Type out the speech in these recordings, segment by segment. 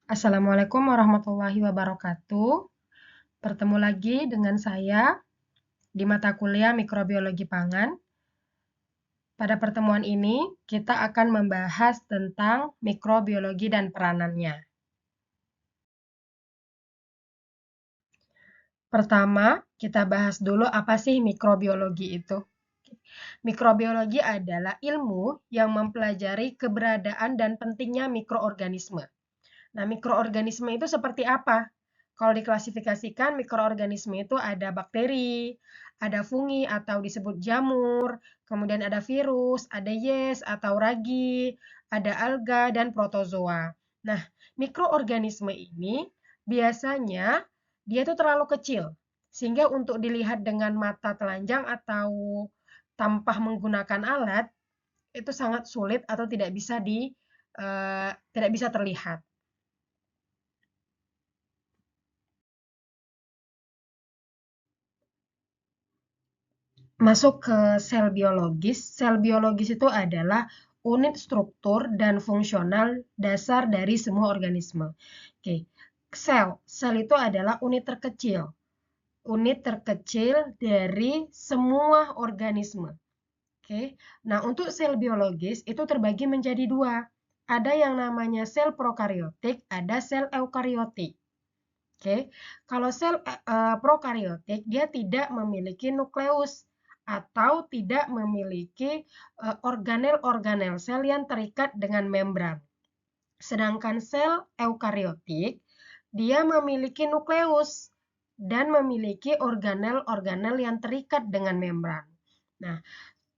Assalamualaikum warahmatullahi wabarakatuh. Bertemu lagi dengan saya di mata kuliah Mikrobiologi Pangan. Pada pertemuan ini, kita akan membahas tentang mikrobiologi dan peranannya. Pertama, kita bahas dulu apa sih mikrobiologi itu. Mikrobiologi adalah ilmu yang mempelajari keberadaan dan pentingnya mikroorganisme. Nah, mikroorganisme itu seperti apa? Kalau diklasifikasikan, mikroorganisme itu ada bakteri, ada fungi atau disebut jamur, kemudian ada virus, ada yeast atau ragi, ada alga, dan protozoa. Nah, mikroorganisme ini biasanya dia itu terlalu kecil, sehingga untuk dilihat dengan mata telanjang atau tanpa menggunakan alat, itu sangat sulit atau tidak bisa terlihat. Masuk ke sel biologis. Sel biologis itu adalah unit struktur dan fungsional dasar dari semua organisme. Oke. Sel itu adalah unit terkecil. Unit terkecil dari semua organisme. Oke. Nah, untuk sel biologis itu terbagi menjadi dua. Ada yang namanya sel prokariotik, ada sel eukariotik. Oke, kalau sel prokariotik dia tidak memiliki nukleus atau tidak memiliki organel-organel sel yang terikat dengan membran. Sedangkan sel eukariotik dia memiliki nukleus dan memiliki organel-organel yang terikat dengan membran. Nah,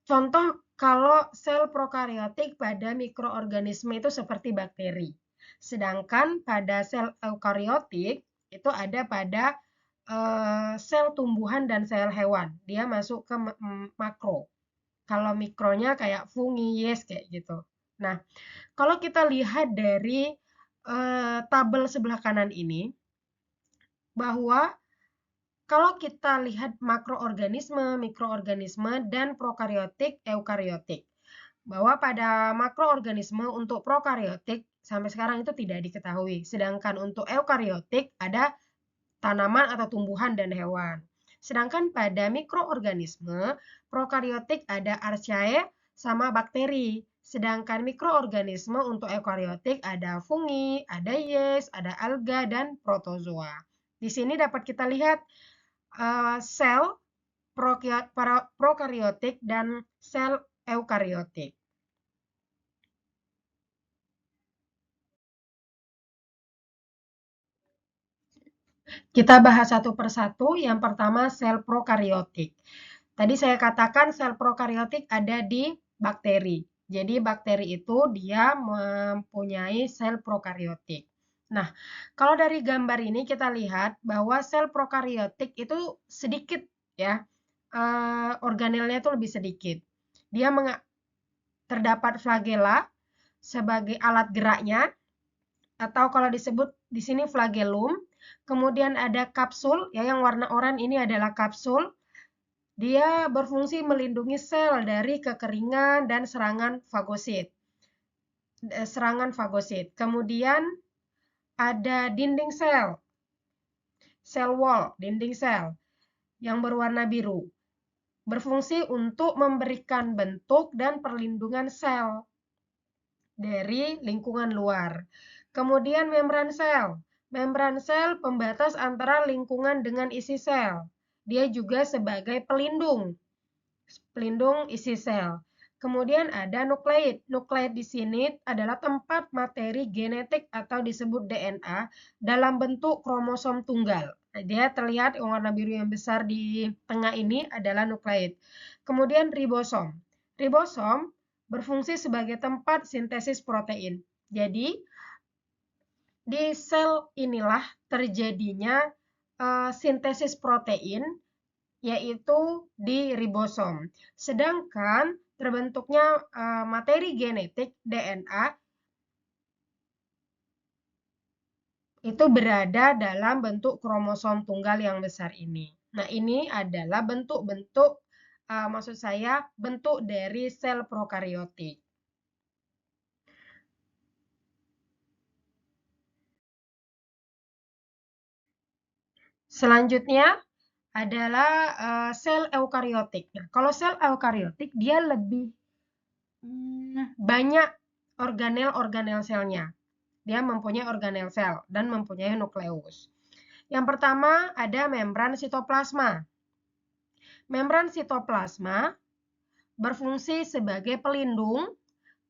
contoh kalau sel prokariotik pada mikroorganisme itu seperti bakteri. Sedangkan pada sel eukariotik itu ada pada sel tumbuhan dan sel hewan. Dia masuk ke makro. Kalau mikronya kayak fungi, yeast kayak gitu. Nah, kalau kita lihat dari tabel sebelah kanan ini, bahwa kalau kita lihat makroorganisme, mikroorganisme, dan prokariotik, eukariotik. Bahwa pada makroorganisme untuk prokariotik sampai sekarang itu tidak diketahui. Sedangkan untuk eukariotik ada tanaman atau tumbuhan dan hewan. Sedangkan pada mikroorganisme, prokariotik ada archaea sama bakteri. Sedangkan mikroorganisme untuk eukariotik ada fungi, ada yeast, ada alga, dan protozoa. Di sini dapat kita lihat sel prokariotik dan sel eukariotik. Kita bahas satu persatu. Yang pertama sel prokariotik. Tadi saya katakan sel prokariotik ada di bakteri. Jadi bakteri itu dia mempunyai sel prokariotik. Nah, kalau dari gambar ini kita lihat bahwa sel prokariotik itu sedikit ya, organelnya itu lebih sedikit. Dia terdapat flagella sebagai alat geraknya, atau kalau disebut di sini flagellum. Kemudian ada kapsul, ya yang warna oranye ini adalah kapsul. Dia berfungsi melindungi sel dari kekeringan dan serangan fagosit. Kemudian ada dinding sel, sel wall, dinding sel yang berwarna biru. Berfungsi untuk memberikan bentuk dan perlindungan sel dari lingkungan luar. Kemudian membran sel. Membran sel pembatas antara lingkungan dengan isi sel. Dia juga sebagai pelindung isi sel. Kemudian ada nukleid. Nukleid di sini adalah tempat materi genetik atau disebut DNA dalam bentuk kromosom tunggal. Dia terlihat warna biru yang besar di tengah ini adalah nukleid. Kemudian ribosom. Ribosom berfungsi sebagai tempat sintesis protein. Jadi, di sel inilah terjadinya sintesis protein, yaitu di ribosom. Sedangkan terbentuknya materi genetik DNA itu berada dalam bentuk kromosom tunggal yang besar ini. Nah, ini adalah bentuk-bentuk, maksud saya bentuk dari sel prokariotik. Selanjutnya adalah sel eukariotik. Nah, kalau sel eukariotik dia lebih banyak organel-organel selnya. Dia mempunyai organel sel dan mempunyai nukleus. Yang pertama ada membran sitoplasma. Membran sitoplasma berfungsi sebagai pelindung,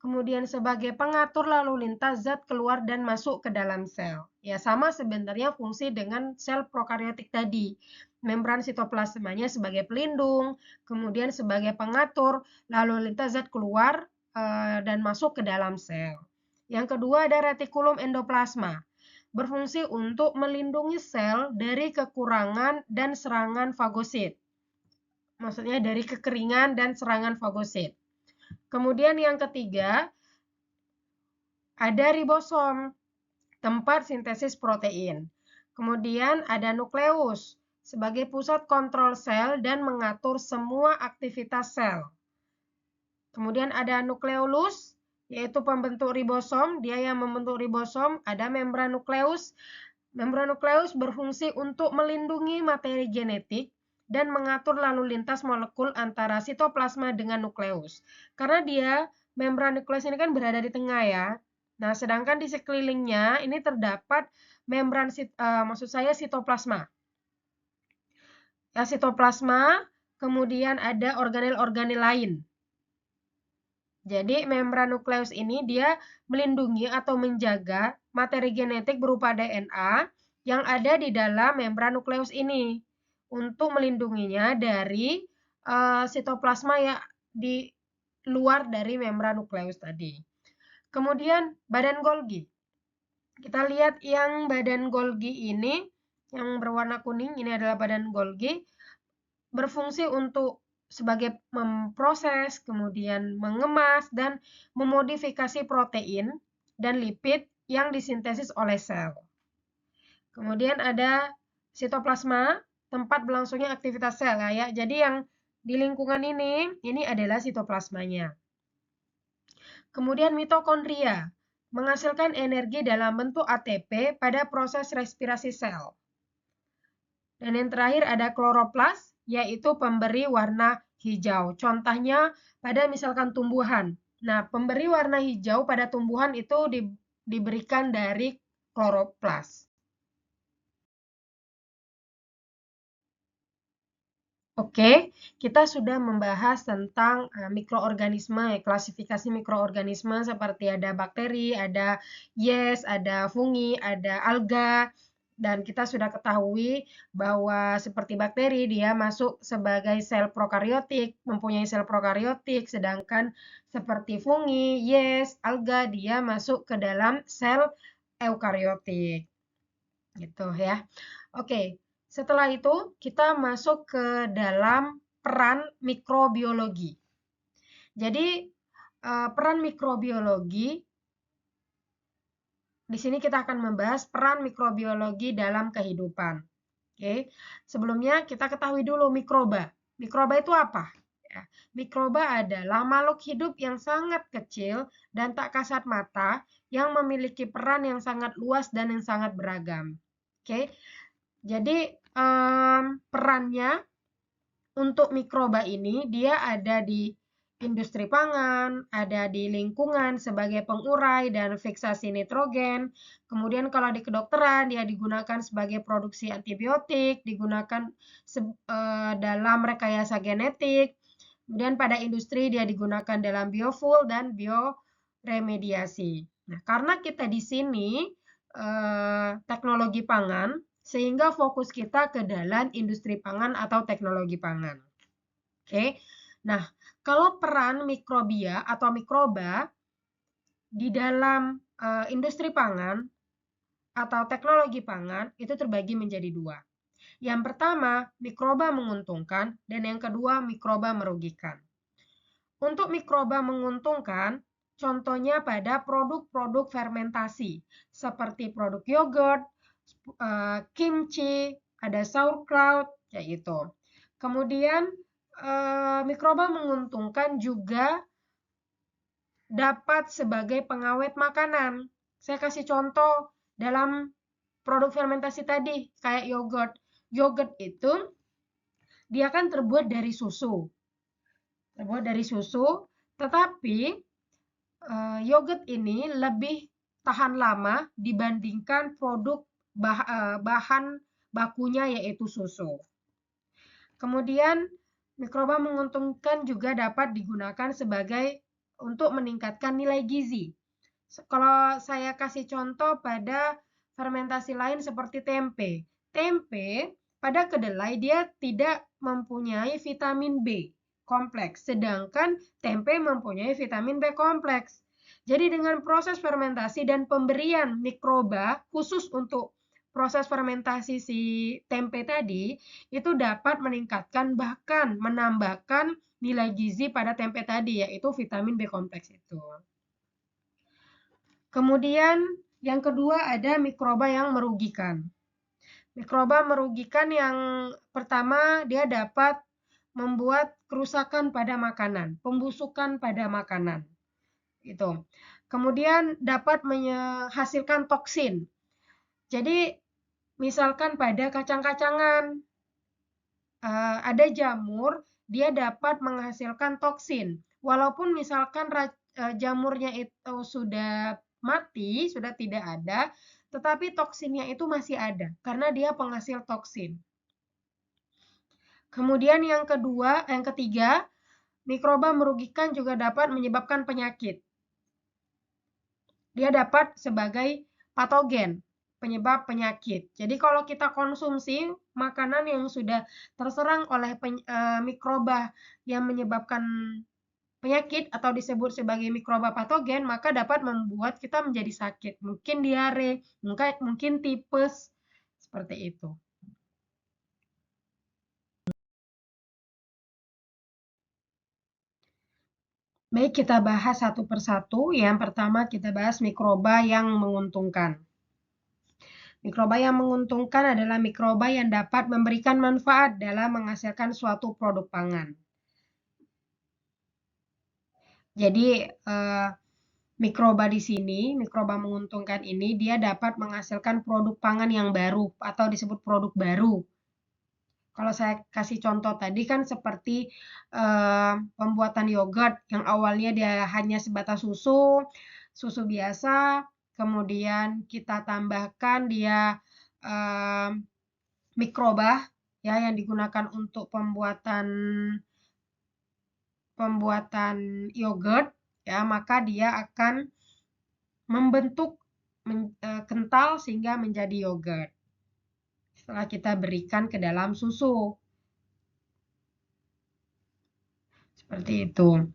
kemudian sebagai pengatur lalu lintas zat keluar dan masuk ke dalam sel. Ya, sama sebenarnya fungsi dengan sel prokariotik tadi. Membran sitoplasmanya sebagai pelindung, kemudian sebagai pengatur lalu lintas zat keluar dan masuk ke dalam sel. Yang kedua ada retikulum endoplasma. Berfungsi untuk melindungi sel dari kekurangan dan serangan fagosit. Maksudnya dari kekeringan dan serangan fagosit. Kemudian yang ketiga, ada ribosom, tempat sintesis protein. Kemudian ada nukleus, sebagai pusat kontrol sel dan mengatur semua aktivitas sel. Kemudian ada nukleolus, yaitu pembentuk ribosom, dia yang membentuk ribosom, ada membran nukleus. Membran nukleus berfungsi untuk melindungi materi genetik dan mengatur lalu lintas molekul antara sitoplasma dengan nukleus. Karena dia, membran nukleus ini kan berada di tengah ya. Nah, sedangkan di sekelilingnya ini terdapat membran, maksud saya sitoplasma. Ya, sitoplasma, kemudian ada organel-organel lain. Jadi membran nukleus ini dia melindungi atau menjaga materi genetik berupa DNA yang ada di dalam membran nukleus ini untuk melindunginya dari sitoplasma yang di luar dari membran nukleus tadi. Kemudian badan Golgi. Kita lihat yang badan Golgi ini yang berwarna kuning, ini adalah badan Golgi, berfungsi untuk sebagai memproses, kemudian mengemas, dan memodifikasi protein dan lipid yang disintesis oleh sel. Kemudian ada sitoplasma, tempat berlangsungnya aktivitas sel ya. Jadi yang di lingkungan ini adalah sitoplasmanya. Kemudian mitokondria, menghasilkan energi dalam bentuk ATP pada proses respirasi sel. Dan yang terakhir ada kloroplas, yaitu pemberi warna hijau. Contohnya pada misalkan tumbuhan. Nah, pemberi warna hijau pada tumbuhan itu diberikan dari kloroplas. Oke, kita sudah membahas tentang mikroorganisme, klasifikasi mikroorganisme seperti ada bakteri, ada yeast, ada fungi, ada alga. Dan kita sudah ketahui bahwa seperti bakteri dia masuk sebagai sel prokariotik, mempunyai sel prokariotik, sedangkan seperti fungi, yeast, alga dia masuk ke dalam sel eukariotik. Gitu ya. Oke, setelah itu kita masuk ke dalam peran mikrobiologi. Jadi peran mikrobiologi di sini kita akan membahas peran mikrobiologi dalam kehidupan. Oke, sebelumnya kita ketahui dulu mikroba. Mikroba itu apa? Ya, mikroba adalah makhluk hidup yang sangat kecil dan tak kasat mata yang memiliki peran yang sangat luas dan yang sangat beragam. Oke, jadi perannya untuk mikroba ini dia ada di industri pangan, ada di lingkungan sebagai pengurai dan fiksasi nitrogen. Kemudian kalau di kedokteran dia digunakan sebagai produksi antibiotik, digunakan dalam rekayasa genetik. Kemudian pada industri dia digunakan dalam biofuel dan bioremediasi. Nah, karena kita di sini teknologi pangan, sehingga fokus kita ke dalam industri pangan atau teknologi pangan. Oke. Nah, kalau peran mikrobia atau mikroba di dalam industri pangan atau teknologi pangan itu terbagi menjadi dua. Yang pertama, mikroba menguntungkan, dan yang kedua, mikroba merugikan. Untuk mikroba menguntungkan, contohnya pada produk-produk fermentasi, seperti produk yogurt, kimchi, ada sauerkraut, kayak gitu. Kemudian mikroba menguntungkan juga dapat sebagai pengawet makanan. Saya kasih contoh dalam produk fermentasi tadi, kayak yogurt. yogurt itu dia kan terbuat dari susu. Tetapi yogurt ini lebih tahan lama dibandingkan produk bahan bakunya yaitu susu. Kemudian mikroba menguntungkan juga dapat digunakan sebagai untuk meningkatkan nilai gizi. Kalau saya kasih contoh pada fermentasi lain seperti tempe. Tempe pada kedelai dia tidak mempunyai vitamin B kompleks, sedangkan tempe mempunyai vitamin B kompleks. Jadi dengan proses fermentasi dan pemberian mikroba khusus untuk proses fermentasi si tempe tadi, itu dapat meningkatkan bahkan menambahkan nilai gizi pada tempe tadi, yaitu vitamin B kompleks itu. Kemudian yang kedua ada mikroba yang merugikan. Mikroba merugikan yang pertama dia dapat membuat kerusakan pada makanan, pembusukan pada makanan. Itu. Kemudian dapat menghasilkan toksin. Jadi misalkan pada kacang-kacangan ada jamur, dia dapat menghasilkan toksin. Walaupun misalkan jamurnya itu sudah mati, sudah tidak ada, tetapi toksinnya itu masih ada karena dia penghasil toksin. Kemudian yang ketiga, mikroba merugikan juga dapat menyebabkan penyakit. Dia dapat sebagai patogen, penyebab penyakit. Jadi kalau kita konsumsi makanan yang sudah terserang oleh mikroba yang menyebabkan penyakit atau disebut sebagai mikroba patogen, maka dapat membuat kita menjadi sakit. Mungkin diare, mungkin tipes, seperti itu. Baik, kita bahas satu persatu. Yang pertama kita bahas mikroba yang menguntungkan. Mikroba yang menguntungkan adalah mikroba yang dapat memberikan manfaat dalam menghasilkan suatu produk pangan. Jadi, mikroba di sini, mikroba menguntungkan ini, dia dapat menghasilkan produk pangan yang baru atau disebut produk baru. Kalau saya kasih contoh tadi kan seperti pembuatan yogurt yang awalnya dia hanya sebatas susu biasa, kemudian kita tambahkan dia mikroba ya yang digunakan untuk pembuatan yogurt ya, maka dia akan membentuk kental sehingga menjadi yogurt setelah kita berikan ke dalam susu. Seperti itu.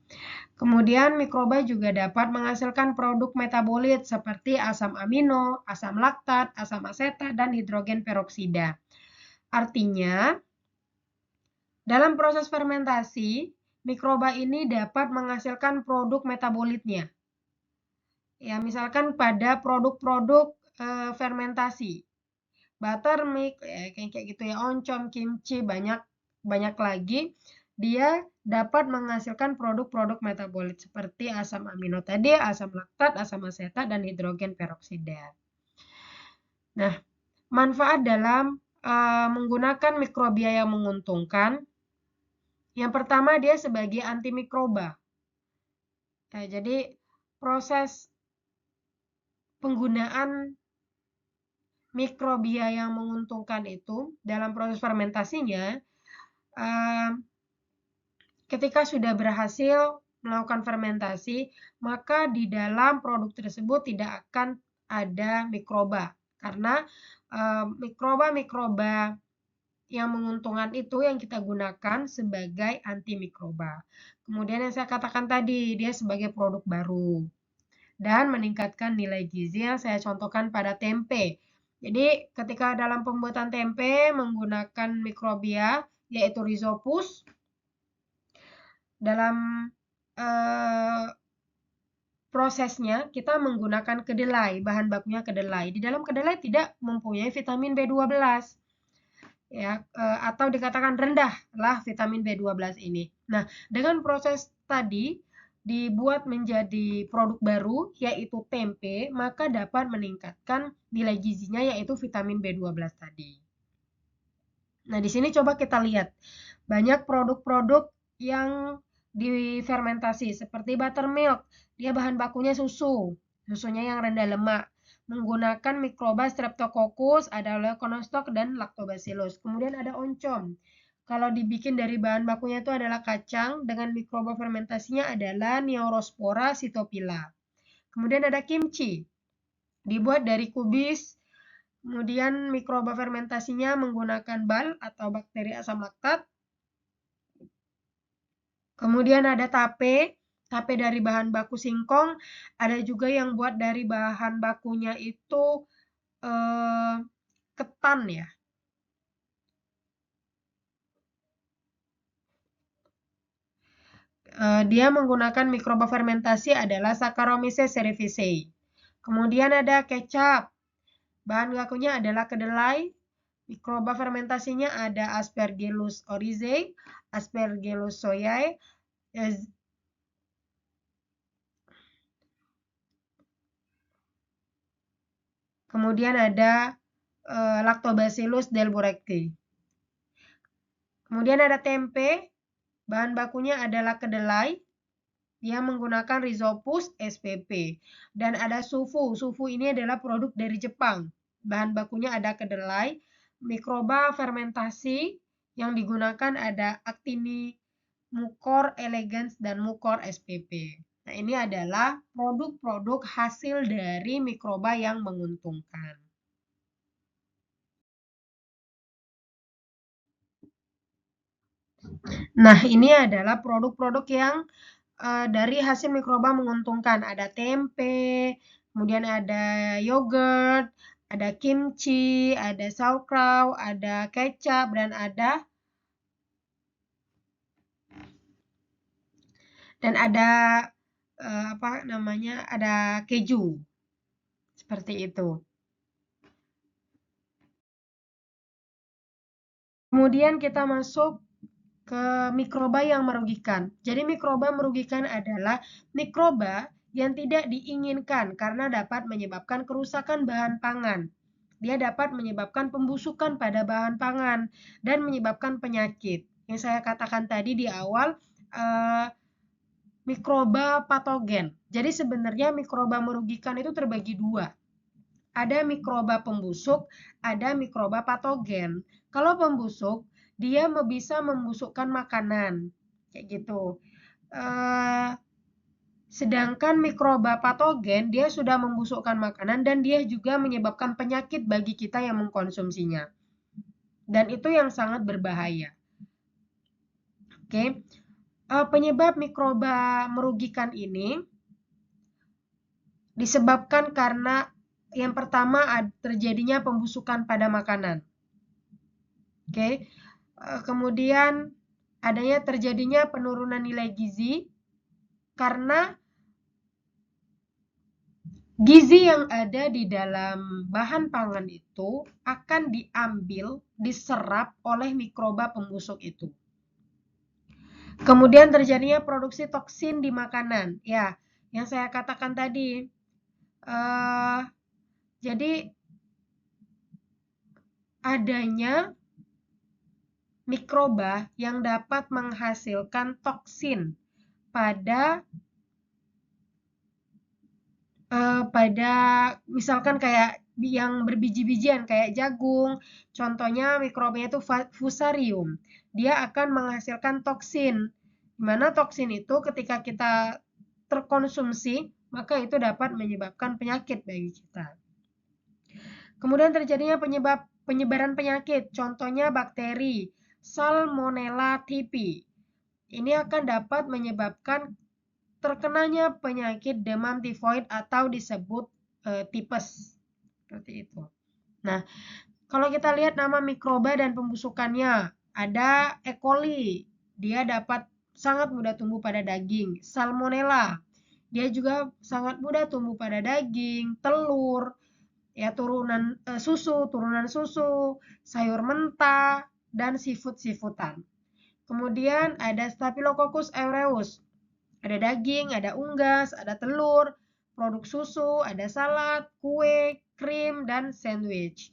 Kemudian mikroba juga dapat menghasilkan produk metabolit seperti asam amino, asam laktat, asam asetat, dan hidrogen peroksida. Artinya, dalam proses fermentasi, mikroba ini dapat menghasilkan produk metabolitnya. Ya, misalkan pada produk-produk fermentasi. Buttermilk, kayak gitu ya, oncom, kimchi, banyak lagi. Dia dapat menghasilkan produk-produk metabolit seperti asam amino tadi, asam laktat, asam asetat, dan hidrogen peroksida. Nah, manfaat dalam menggunakan mikrobia yang menguntungkan, yang pertama dia sebagai antimikroba. Nah, jadi proses penggunaan mikrobia yang menguntungkan itu dalam proses fermentasinya, ketika sudah berhasil melakukan fermentasi, maka di dalam produk tersebut tidak akan ada mikroba. Karena mikroba-mikroba yang menguntungkan itu yang kita gunakan sebagai antimikroba. Kemudian yang saya katakan tadi, dia sebagai produk baru. Dan meningkatkan nilai gizi yang saya contohkan pada tempe. Jadi ketika dalam pembuatan tempe menggunakan mikrobia, yaitu Rhizopus, dalam prosesnya kita menggunakan kedelai, bahan bakunya kedelai. Di dalam kedelai tidak mempunyai vitamin B12. Ya, atau dikatakan rendah lah vitamin B12 ini. Nah, dengan proses tadi dibuat menjadi produk baru yaitu tempe, maka dapat meningkatkan nilai gizinya yaitu vitamin B12 tadi. Nah, di sini coba kita lihat. Banyak produk-produk yang difermentasi seperti buttermilk. Dia bahan bakunya susu. Susunya yang rendah lemak. Menggunakan mikroba Streptococcus, ada Leuconostoc dan Lactobacillus. Kemudian ada oncom. Kalau dibikin dari bahan bakunya itu adalah kacang, dengan mikroba fermentasinya adalah Neospora cytopila. Kemudian ada kimchi. Dibuat dari kubis. Kemudian mikroba fermentasinya menggunakan bal atau bakteri asam laktat. Kemudian ada tape dari bahan baku singkong. Ada juga yang buat dari bahan bakunya itu ketan ya. Dia menggunakan mikroba fermentasi adalah Saccharomyces cerevisiae. Kemudian ada kecap. Bahan bakunya adalah kedelai. Mikroba fermentasinya ada Aspergillus oryzae, Aspergillus soyae, kemudian ada Lactobacillus delbrueckii. Kemudian ada tempe, bahan bakunya adalah kedelai. Dia menggunakan Rhizopus spp. Dan ada sufu. Sufu ini adalah produk dari Jepang. Bahan bakunya ada kedelai. Mikroba fermentasi yang digunakan ada Actinimucor elegans dan Mucor spp. Nah, ini adalah produk-produk hasil dari mikroba yang menguntungkan. Nah, ini adalah produk-produk yang dari hasil mikroba menguntungkan. Ada tempe, kemudian ada yogurt, ada kimchi, ada sauerkraut, ada kecap, dan ada ada keju. Seperti itu. Kemudian kita masuk ke mikroba yang merugikan. Jadi mikroba merugikan adalah mikroba yang tidak diinginkan karena dapat menyebabkan kerusakan bahan pangan. Dia dapat menyebabkan pembusukan pada bahan pangan dan menyebabkan penyakit. Yang saya katakan tadi di awal, mikroba patogen. Jadi sebenarnya mikroba merugikan itu terbagi dua. Ada mikroba pembusuk, ada mikroba patogen. Kalau pembusuk, dia bisa membusukkan makanan, kayak gitu. Sedangkan mikroba patogen, dia sudah membusukkan makanan dan dia juga menyebabkan penyakit bagi kita yang mengkonsumsinya. Dan itu yang sangat berbahaya. Oke. Penyebab mikroba merugikan ini disebabkan karena yang pertama terjadinya pembusukan pada makanan. Oke. Kemudian terjadinya penurunan nilai gizi karena gizi yang ada di dalam bahan pangan itu akan diserap oleh mikroba pembusuk itu. Kemudian terjadinya produksi toksin di makanan. Ya, yang saya katakan tadi. Jadi adanya mikroba yang dapat menghasilkan toksin pada misalkan kayak yang berbiji-bijian kayak jagung, contohnya mikrobanya itu Fusarium. Dia akan menghasilkan toksin. Di mana toksin itu ketika kita terkonsumsi, maka itu dapat menyebabkan penyakit bagi kita. Kemudian terjadinya penyebaran penyakit, contohnya bakteri Salmonella typhi. Ini akan dapat menyebabkan terkenanya penyakit demam tifoid atau disebut tipes. Seperti itu. Nah, kalau kita lihat nama mikroba dan pembusukannya, ada E. coli. Dia dapat sangat mudah tumbuh pada daging. Salmonella. Dia juga sangat mudah tumbuh pada daging, telur, ya turunan susu, sayur mentah, dan seafood-seafoodan. Kemudian ada Staphylococcus aureus. Ada daging, ada unggas, ada telur, produk susu, ada salad, kue, krim, dan sandwich.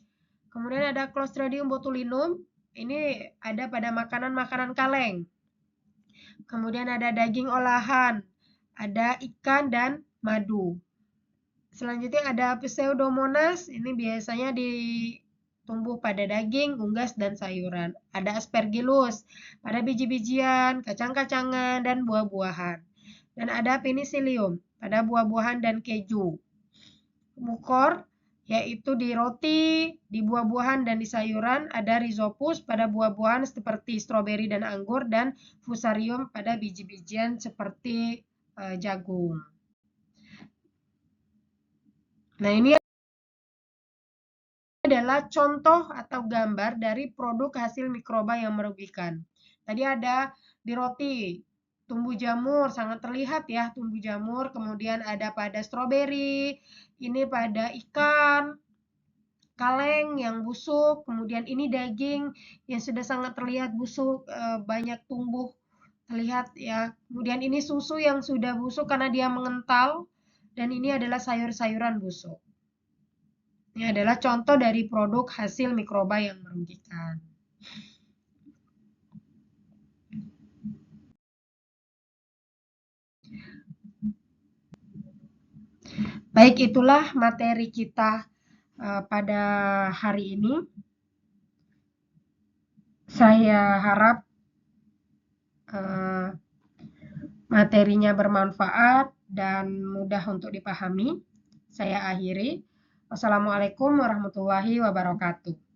Kemudian ada Clostridium botulinum. Ini ada pada makanan-makanan kaleng. Kemudian ada daging olahan, ada ikan dan madu. Selanjutnya ada Pseudomonas, ini biasanya tumbuh pada daging, unggas, dan sayuran. Ada Aspergillus pada biji-bijian, kacang-kacangan, dan buah-buahan. Dan ada Penicillium pada buah-buahan dan keju. Mukor yaitu di roti, di buah-buahan, dan di sayuran. Ada Rhizopus pada buah-buahan seperti stroberi dan anggur, dan Fusarium pada biji-bijian seperti jagung. Nah, ini adalah contoh atau gambar dari produk hasil mikroba yang merugikan. Tadi ada di roti, tumbuh jamur, sangat terlihat ya tumbuh jamur. Kemudian ada pada stroberi, ini pada ikan, kaleng yang busuk. Kemudian ini daging yang sudah sangat terlihat busuk, banyak tumbuh terlihat ya. Kemudian ini susu yang sudah busuk karena dia mengental. Dan ini adalah sayur-sayuran busuk. Ini adalah contoh dari produk hasil mikroba yang merugikan. Baik, itulah materi kita pada hari ini. Saya harap materinya bermanfaat dan mudah untuk dipahami. Saya akhiri. Wassalamualaikum warahmatullahi wabarakatuh.